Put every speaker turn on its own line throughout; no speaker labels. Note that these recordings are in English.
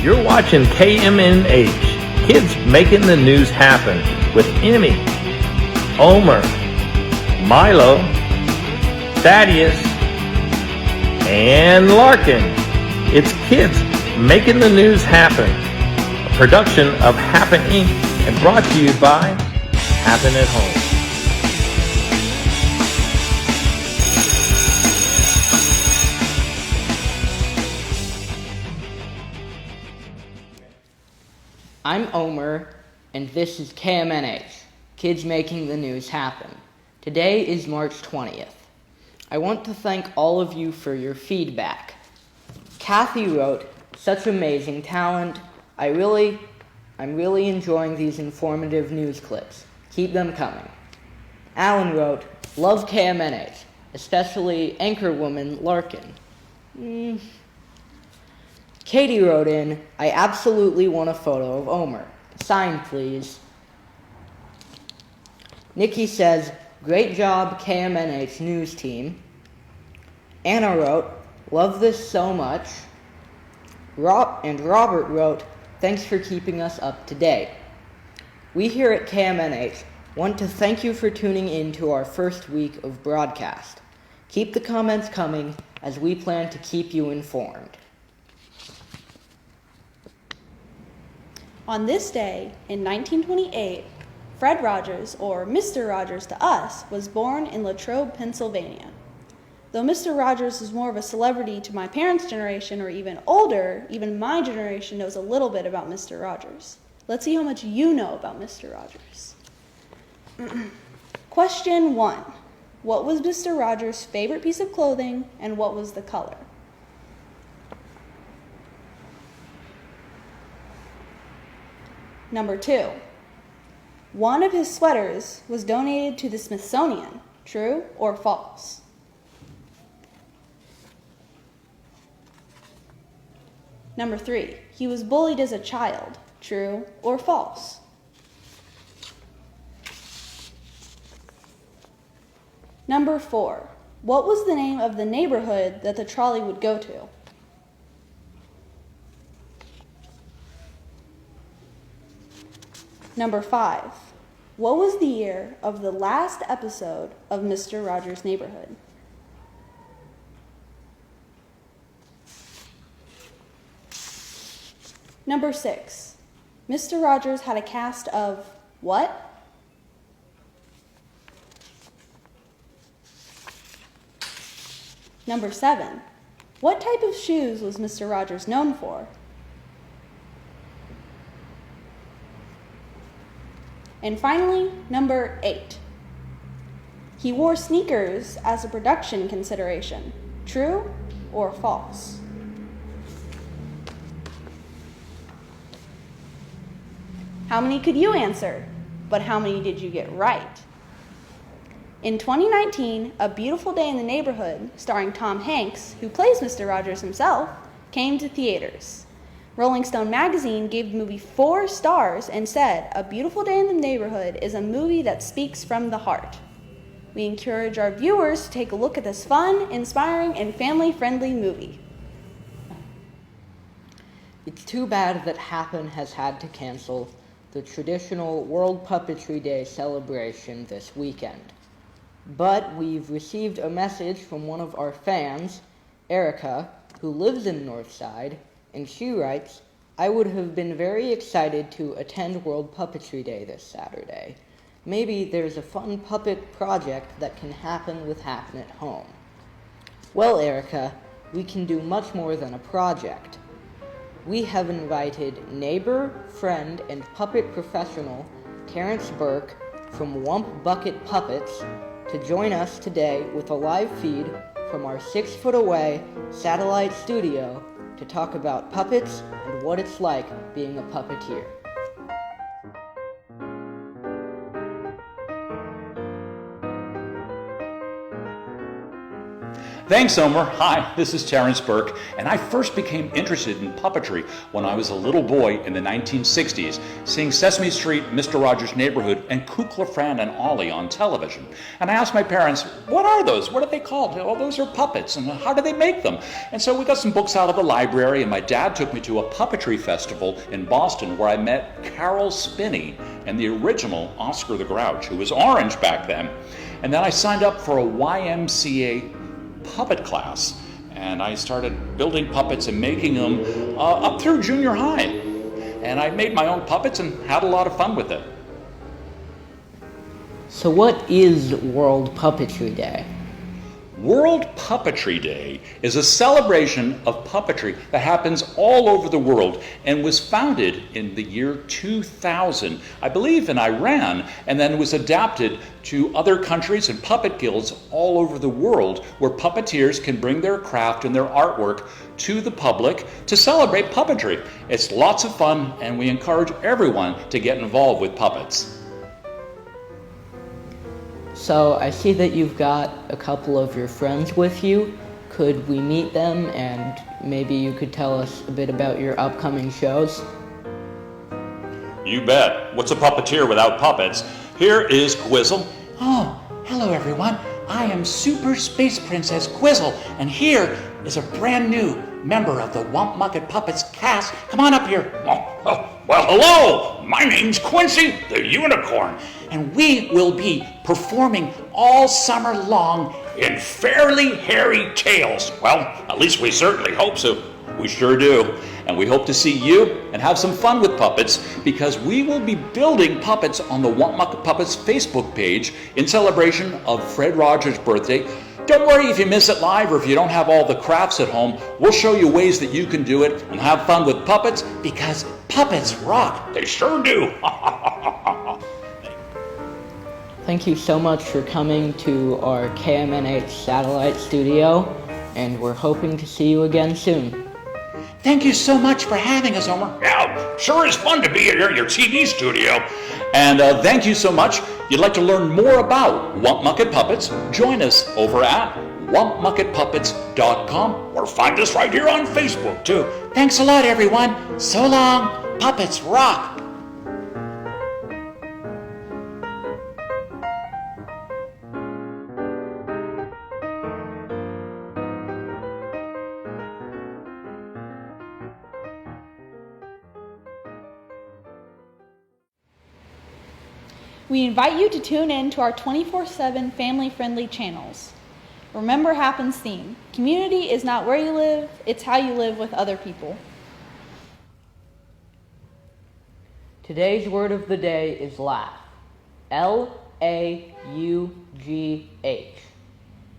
You're watching KMNH, Kids Making the News Happen, with Emmy, Omer, Milo, Thaddeus, and Larkin. It's Kids Making the News Happen, a production of Happen Inc. and brought to you by Happen at Home.
I'm Omer, and this is KMNH, Kids Making the News Happen. Today is March 20th. I want to thank all of you for your feedback. Kathy wrote, "Such amazing talent. I'm really enjoying these informative news clips. Keep them coming." Alan wrote, "Love KMNH, especially anchorwoman Larkin." Katie wrote in, "I absolutely want a photo of Omer. Sign, please." Nikki says, "Great job, KMNH news team." Anna wrote, "Love this so much." And Robert wrote, "Thanks for keeping us up to date." We here at KMNH want to thank you for tuning in to our first week of broadcast. Keep the comments coming as we plan to keep you informed.
On this day, in 1928, Fred Rogers, or Mr. Rogers to us, was born in Latrobe, Pennsylvania. Though Mr. Rogers was more of a celebrity to my parents' generation or even older, even my generation knows a little bit about Mr. Rogers. Let's see how much you know about Mr. Rogers. Question 1. What was Mr. Rogers' favorite piece of clothing and what was the color? Number 2. One of his sweaters was donated to the Smithsonian. True or false? Number 3. He was bullied as a child. True or false? Number 4. What was the name of the neighborhood that the trolley would go to? Number 5. What was the year of the last episode of Mr. Rogers' Neighborhood? Number 6. Mr. Rogers had a cast of what? Number 7. What type of shoes was Mr. Rogers known for? And finally, number 8. He wore sneakers as a production consideration. True or false? How many could you answer? But how many did you get right? In 2019, A Beautiful Day in the Neighborhood, starring Tom Hanks, who plays Mr. Rogers himself, came to theaters. Rolling Stone magazine gave the movie 4 stars and said, "A Beautiful Day in the Neighborhood is a movie that speaks from the heart." We encourage our viewers to take a look at this fun, inspiring, and family-friendly movie.
It's too bad that Happen has had to cancel the traditional World Puppetry Day celebration this weekend. But we've received a message from one of our fans, Erica, who lives in Northside, and she writes, "I would have been very excited to attend World Puppetry Day this Saturday. Maybe there's a fun puppet project that can happen with Happen at Home." Well, Erica, we can do much more than a project. We have invited neighbor, friend, and puppet professional Terrence Burke from Wump Bucket Puppets to join us today with a live feed from our 6-foot-away satellite studio to talk about puppets and what it's like being a puppeteer.
Thanks, Omer. Hi, this is Terrence Burke, and I first became interested in puppetry when I was a little boy in the 1960s, seeing Sesame Street, Mr. Rogers' Neighborhood, and Kukla, Fran, and Ollie on television. And I asked my parents, what are those? What are they called? Oh, those are puppets, and how do they make them? And so we got some books out of the library, and my dad took me to a puppetry festival in Boston where I met Carol Spinney and the original Oscar the Grouch, who was orange back then. And then I signed up for a YMCA puppet class, and I started building puppets and making them up through junior high. And I made my own puppets and had a lot of fun with it.
So what is World Puppetry Day?
World Puppetry Day is a celebration of puppetry that happens all over the world and was founded in the year 2000, I believe in Iran, and then was adapted to other countries and puppet guilds all over the world where puppeteers can bring their craft and their artwork to the public to celebrate puppetry. It's lots of fun, and we encourage everyone to get involved with puppets.
So I see that you've got a couple of your friends with you. Could we meet them, and maybe you could tell us a bit about your upcoming shows?
You bet. What's a puppeteer without puppets? Here is Quizzle.
Oh, hello everyone. I am Super Space Princess Quizzle, and here is a brand new member of the Wump Mucket Puppets cast. Come on up here.
Well, hello! My name's Quincy the Unicorn,
And we will be performing all summer long
in Fairly Hairy Tales. Well, at least we certainly hope so. We sure do. And we hope to see you and have some fun with puppets, because we will be building puppets on the Wump Mucket Puppets Facebook page in celebration of Fred Rogers' birthday. Don't worry if you miss it live or if you don't have all the crafts at home. We'll show you ways that you can do it and have fun with puppets,
because puppets rock.
they sure do.
Thank you so much for coming to our KMNH satellite studio, and we're hoping to see you again soon.
Thank you so much for having us, Omer.
Yeah, sure is fun to be here in your TV studio. And thank you so much. If you'd like to learn more about Wump Mucket Puppets, join us over at wumpmucketpuppets.com or find us right here on Facebook, too.
Thanks a lot, everyone. So long. Puppets rock.
We invite you to tune in to our 24/7 family-friendly channels. Remember Happens theme. Community is not where you live, it's how you live with other people.
Today's word of the day is laugh. L-A-U-G-H.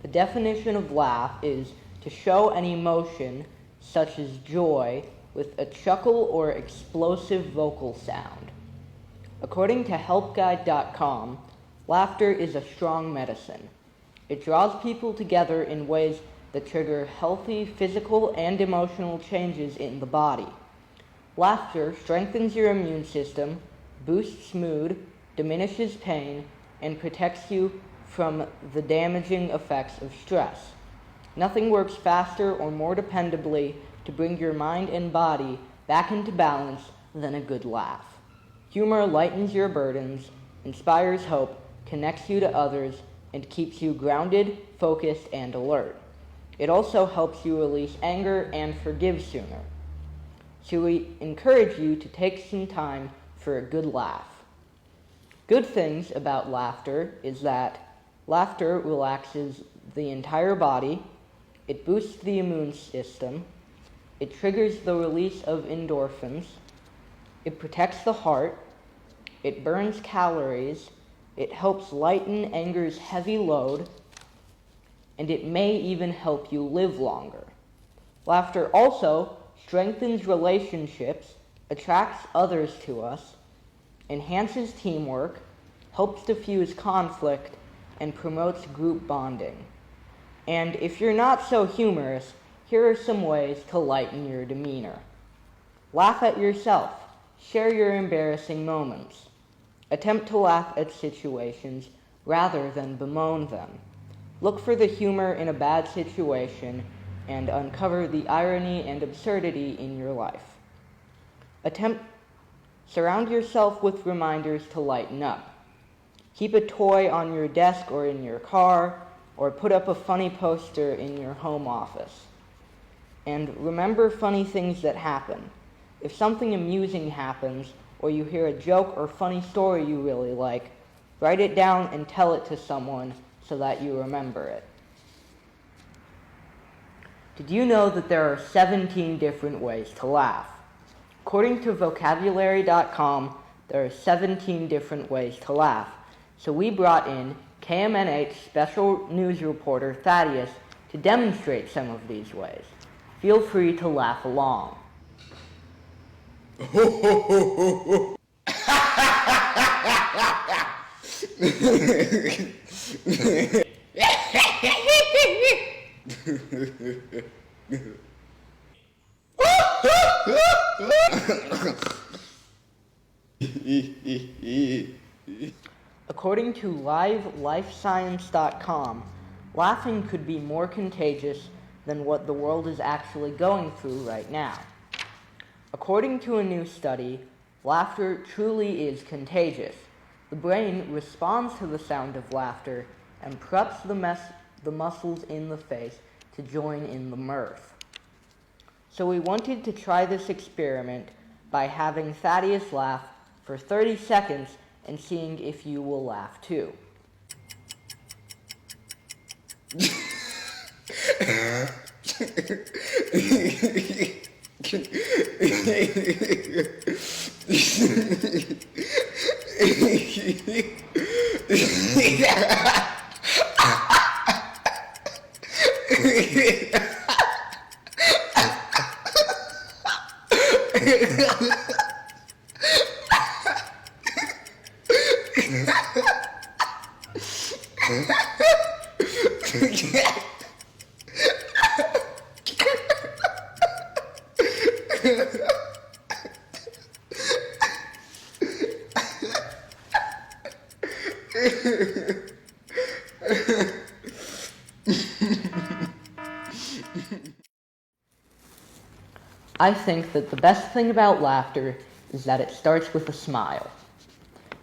The definition of laugh is to show an emotion such as joy with a chuckle or explosive vocal sound. According to helpguide.com, laughter is a strong medicine. It draws people together in ways that trigger healthy physical and emotional changes in the body. Laughter strengthens your immune system, boosts mood, diminishes pain, and protects you from the damaging effects of stress. Nothing works faster or more dependably to bring your mind and body back into balance than a good laugh. Humor lightens your burdens, inspires hope, connects you to others, and keeps you grounded, focused, and alert. It also helps you release anger and forgive sooner. So we encourage you to take some time for a good laugh. Good things about laughter is that laughter relaxes the entire body, it boosts the immune system, it triggers the release of endorphins, it protects the heart, it burns calories, it helps lighten anger's heavy load, and it may even help you live longer. Laughter also strengthens relationships, attracts others to us, enhances teamwork, helps diffuse conflict, and promotes group bonding. And if you're not so humorous, here are some ways to lighten your demeanor. Laugh at yourself. Share your embarrassing moments. Attempt to laugh at situations rather than bemoan them. Look for the humor in a bad situation and uncover the irony and absurdity in your life. Surround yourself with reminders to lighten up. Keep a toy on your desk or in your car, or put up a funny poster in your home office. And remember funny things that happen. If something amusing happens, or you hear a joke or funny story you really like, write it down and tell it to someone so that you remember it. Did you know that there are 17 different ways to laugh? According to vocabulary.com, there are 17 different ways to laugh. So we brought in KMNH special news reporter Thaddeus to demonstrate some of these ways. Feel free to laugh along. According to livelifescience.com, laughing could be more contagious than what the world is actually going through right now. According to a new study, laughter truly is contagious. The brain responds to the sound of laughter and preps the muscles in the face to join in the mirth. So we wanted to try this experiment by having Thaddeus laugh for 30 seconds and seeing if you will laugh too. I think that the best thing about laughter is that it starts with a smile.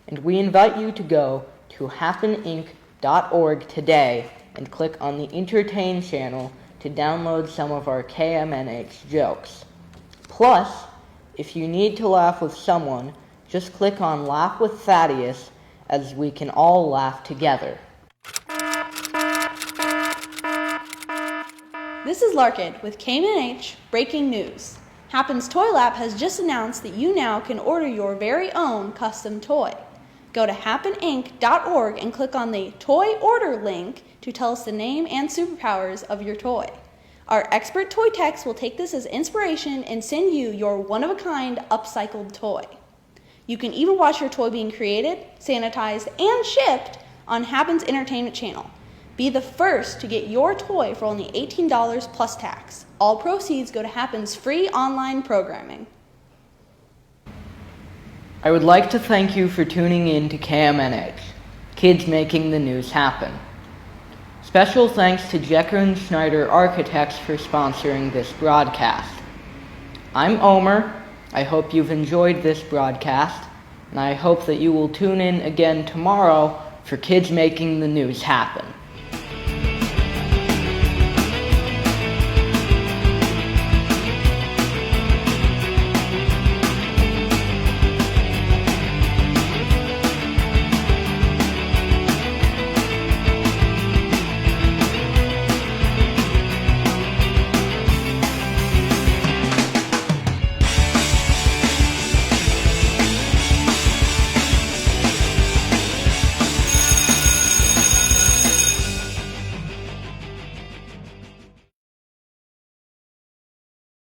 And we invite you to go to happeninc.org today and click on the Entertain channel to download some of our KMNH jokes. Plus, if you need to laugh with someone, just click on Laugh with Thaddeus as we can all laugh together.
This is Larkin with KMNH Breaking News. Happens Toy Lab has just announced that you now can order your very own custom toy. Go to happeninc.org and click on the Toy Order link to tell us the name and superpowers of your toy. Our expert toy techs will take this as inspiration and send you your one-of-a-kind upcycled toy. You can even watch your toy being created, sanitized, and shipped on Happens Entertainment channel. Be the first to get your toy for only $18 plus tax. All proceeds go to Happens free online programming.
I would like to thank you for tuning in to KMNH, Kids Making the News Happen. Special thanks to Jecker and Schneider Architects for sponsoring this broadcast. I'm Omer. I hope you've enjoyed this broadcast, and I hope that you will tune in again tomorrow for Kids Making the News Happen.